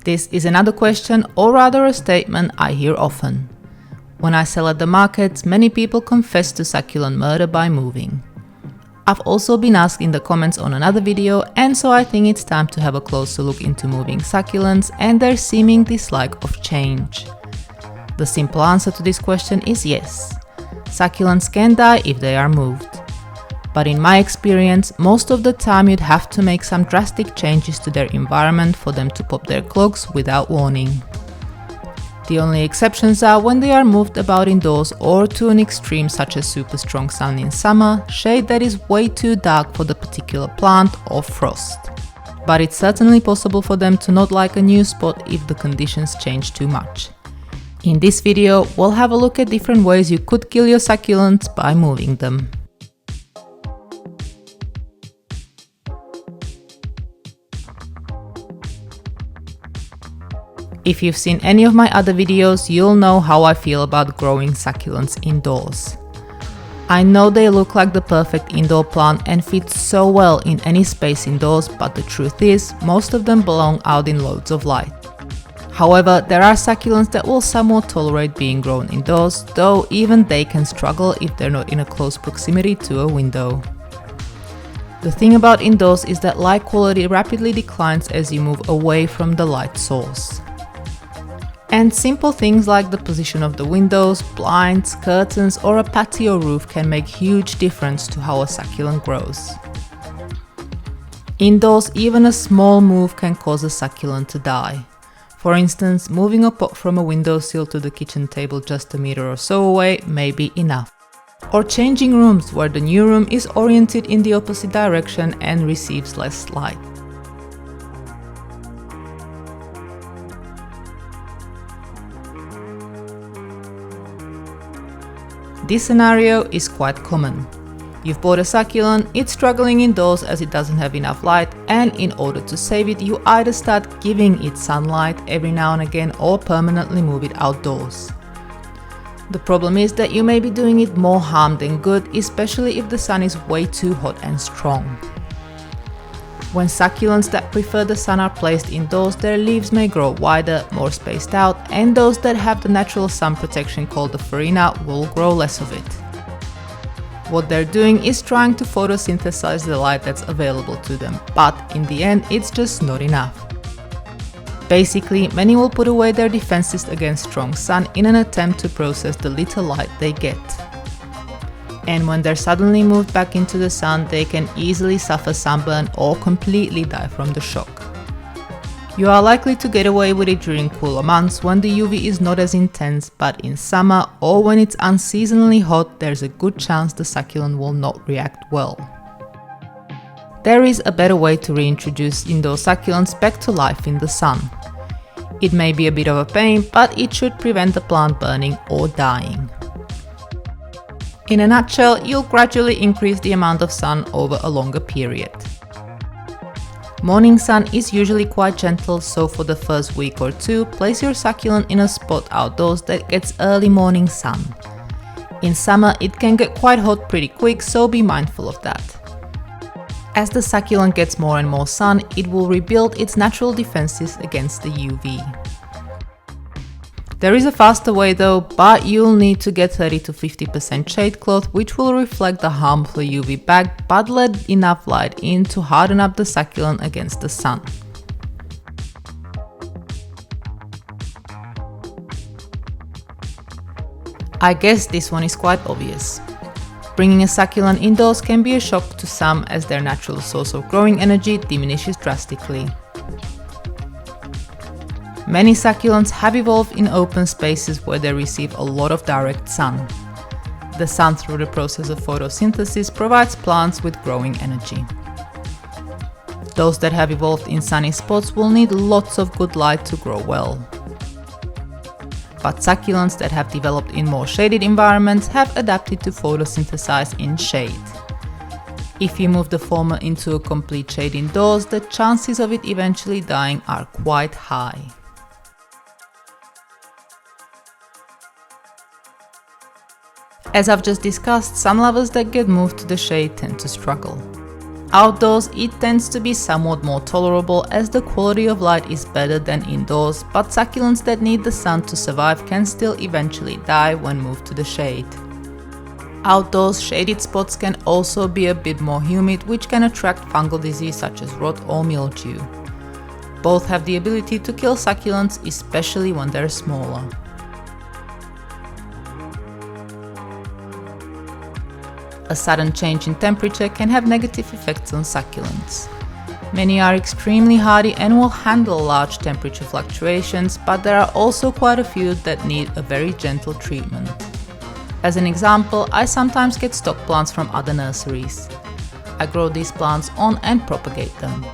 This is another question, or rather a statement, I hear often. When I sell at the markets, many people confess to succulent murder by moving. I've also been asked in the comments on another video, and so I think it's time to have a closer look into moving succulents and their seeming dislike of change. The simple answer to this question is yes. Succulents can die if they are moved. But in my experience, most of the time you'd have to make some drastic changes to their environment for them to pop their clogs without warning. The only exceptions are when they are moved about indoors or to an extreme such as super strong sun in summer, shade that is way too dark for the particular plant, or frost. But it's certainly possible for them to not like a new spot if the conditions change too much. In this video, we'll have a look at different ways you could kill your succulents by moving them. If you've seen any of my other videos, you'll know how I feel about growing succulents indoors. I know they look like the perfect indoor plant and fit so well in any space indoors, but the truth is, most of them belong out in loads of light. However, there are succulents that will somewhat tolerate being grown indoors, though even they can struggle if they're not in a close proximity to a window. The thing about indoors is that light quality rapidly declines as you move away from the light source. And simple things like the position of the windows, blinds, curtains, or a patio roof can make huge difference to how a succulent grows. Indoors, even a small move can cause a succulent to die. For instance, moving a pot from a windowsill to the kitchen table just a meter or so away may be enough. Or changing rooms where the new room is oriented in the opposite direction and receives less light. This scenario is quite common. You've bought a succulent, it's struggling indoors as it doesn't have enough light, and in order to save it, you either start giving it sunlight every now and again or permanently move it outdoors. The problem is that you may be doing it more harm than good, especially if the sun is way too hot and strong. When succulents that prefer the sun are placed indoors, their leaves may grow wider, more spaced out, and those that have the natural sun protection called the farina will grow less of it. What they're doing is trying to photosynthesize the light that's available to them, but in the end it's just not enough. Basically, many will put away their defenses against strong sun in an attempt to process the little light they get. And when they're suddenly moved back into the sun, they can easily suffer sunburn or completely die from the shock. You are likely to get away with it during cooler months when the UV is not as intense, but in summer or when it's unseasonably hot, there's a good chance the succulent will not react well. There is a better way to reintroduce indoor succulents back to life in the sun. It may be a bit of a pain, but it should prevent the plant burning or dying. In a nutshell, you'll gradually increase the amount of sun over a longer period. Morning sun is usually quite gentle, so for the first week or two, place your succulent in a spot outdoors that gets early morning sun. In summer, it can get quite hot pretty quick, so be mindful of that. As the succulent gets more and more sun, it will rebuild its natural defenses against the UV. There is a faster way though, but you'll need to get 30 to 50% shade cloth, which will reflect the harmful UV back but let enough light in to harden up the succulent against the sun. I guess this one is quite obvious. Bringing a succulent indoors can be a shock to some as their natural source of growing energy diminishes drastically. Many succulents have evolved in open spaces where they receive a lot of direct sun. The sun, through the process of photosynthesis, provides plants with growing energy. Those that have evolved in sunny spots will need lots of good light to grow well. But succulents that have developed in more shaded environments have adapted to photosynthesize in shade. If you move the former into a complete shade indoors, the chances of it eventually dying are quite high. As I've just discussed, some lovers that get moved to the shade tend to struggle. Outdoors, it tends to be somewhat more tolerable as the quality of light is better than indoors, but succulents that need the sun to survive can still eventually die when moved to the shade. Outdoors, shaded spots can also be a bit more humid, which can attract fungal disease such as rot or mildew. Both have the ability to kill succulents, especially when they're smaller. A sudden change in temperature can have negative effects on succulents. Many are extremely hardy and will handle large temperature fluctuations, but there are also quite a few that need a very gentle treatment. As an example, I sometimes get stock plants from other nurseries. I grow these plants on and propagate them.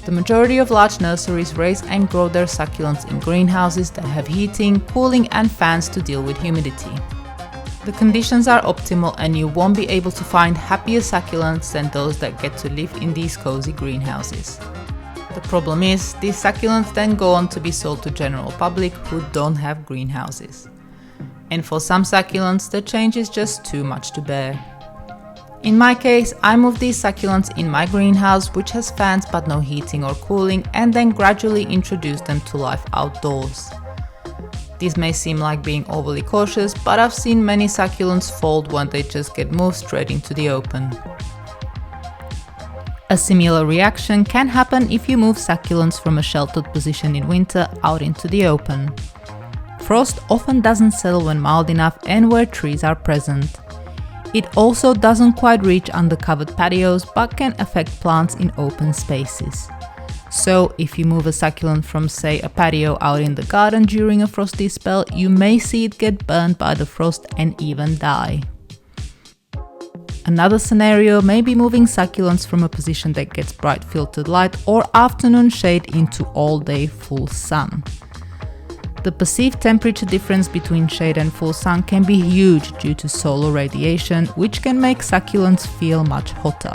The majority of large nurseries raise and grow their succulents in greenhouses that have heating, cooling and fans to deal with humidity. The conditions are optimal and you won't be able to find happier succulents than those that get to live in these cozy greenhouses. The problem is, these succulents then go on to be sold to general public who don't have greenhouses. And for some succulents, the change is just too much to bear. In my case, I moved these succulents in my greenhouse, which has fans but no heating or cooling, and then gradually introduced them to life outdoors. This may seem like being overly cautious, but I've seen many succulents fold when they just get moved straight into the open. A similar reaction can happen if you move succulents from a sheltered position in winter out into the open. Frost often doesn't settle when mild enough and where trees are present. It also doesn't quite reach under covered patios but can affect plants in open spaces. So if you move a succulent from, say, a patio out in the garden during a frosty spell, you may see it get burned by the frost and even die. Another scenario may be moving succulents from a position that gets bright filtered light or afternoon shade into all-day full sun. The perceived temperature difference between shade and full sun can be huge due to solar radiation, which can make succulents feel much hotter.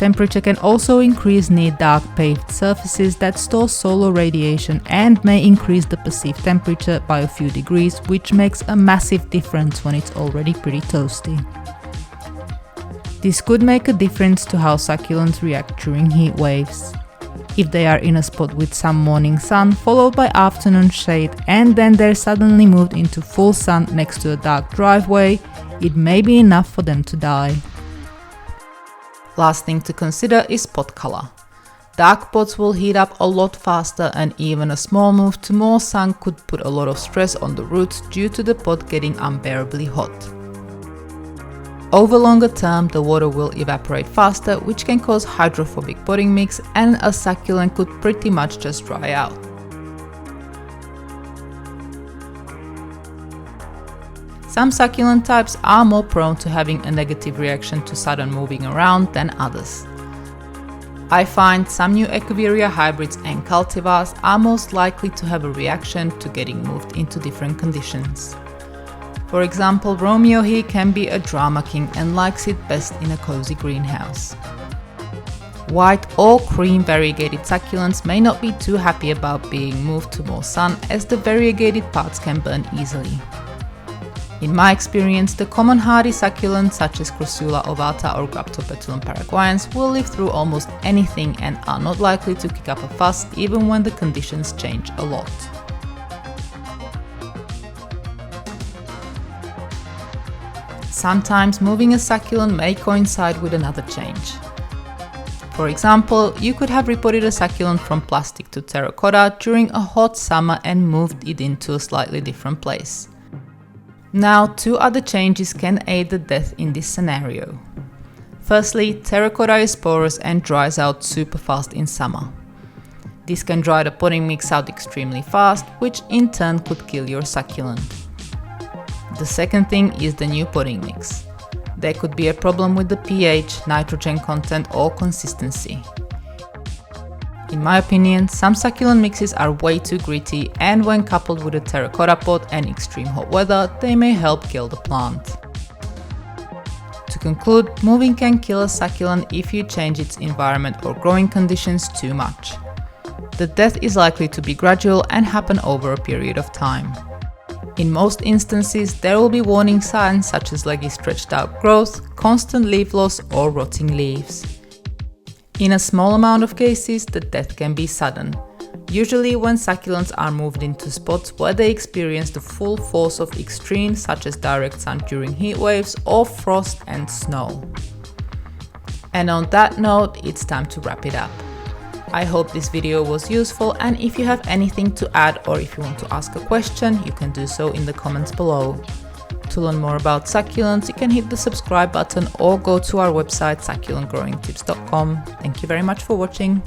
Temperature can also increase near dark paved surfaces that store solar radiation and may increase the perceived temperature by a few degrees, which makes a massive difference when it's already pretty toasty. This could make a difference to how succulents react during heat waves. If they are in a spot with some morning sun followed by afternoon shade and then they're suddenly moved into full sun next to a dark driveway, it may be enough for them to die. Last thing to consider is pot color. Dark pots will heat up a lot faster and even a small move to more sun could put a lot of stress on the roots due to the pot getting unbearably hot. Over longer term, the water will evaporate faster, which can cause hydrophobic potting mix and a succulent could pretty much just dry out. Some succulent types are more prone to having a negative reaction to sudden moving around than others. I find some new Echeveria hybrids and cultivars are most likely to have a reaction to getting moved into different conditions. For example, Romeo here can be a drama king and likes it best in a cozy greenhouse. White or cream variegated succulents may not be too happy about being moved to more sun as the variegated parts can burn easily. In my experience, the common hardy succulents such as Crassula ovata or Graptopetulum paraguayans will live through almost anything and are not likely to kick up a fuss even when the conditions change a lot. Sometimes moving a succulent may coincide with another change. For example, you could have repotted a succulent from plastic to terracotta during a hot summer and moved it into a slightly different place. Now, two other changes can aid the death in this scenario. Firstly, terracotta is porous and dries out super fast in summer. This can dry the potting mix out extremely fast, which in turn could kill your succulent. The second thing is the new potting mix. There could be a problem with the pH, nitrogen content or consistency. In my opinion, some succulent mixes are way too gritty and when coupled with a terracotta pot and extreme hot weather, they may help kill the plant. To conclude, moving can kill a succulent if you change its environment or growing conditions too much. The death is likely to be gradual and happen over a period of time. In most instances, there will be warning signs such as leggy stretched out growth, constant leaf loss or rotting leaves. In a small amount of cases, the death can be sudden, usually when succulents are moved into spots where they experience the full force of extremes such as direct sun during heat waves or frost and snow. And on that note, it's time to wrap it up. I hope this video was useful, and if you have anything to add or if you want to ask a question, you can do so in the comments below. To learn more about succulents, you can hit the subscribe button or go to our website succulentgrowingtips.com. Thank you very much for watching.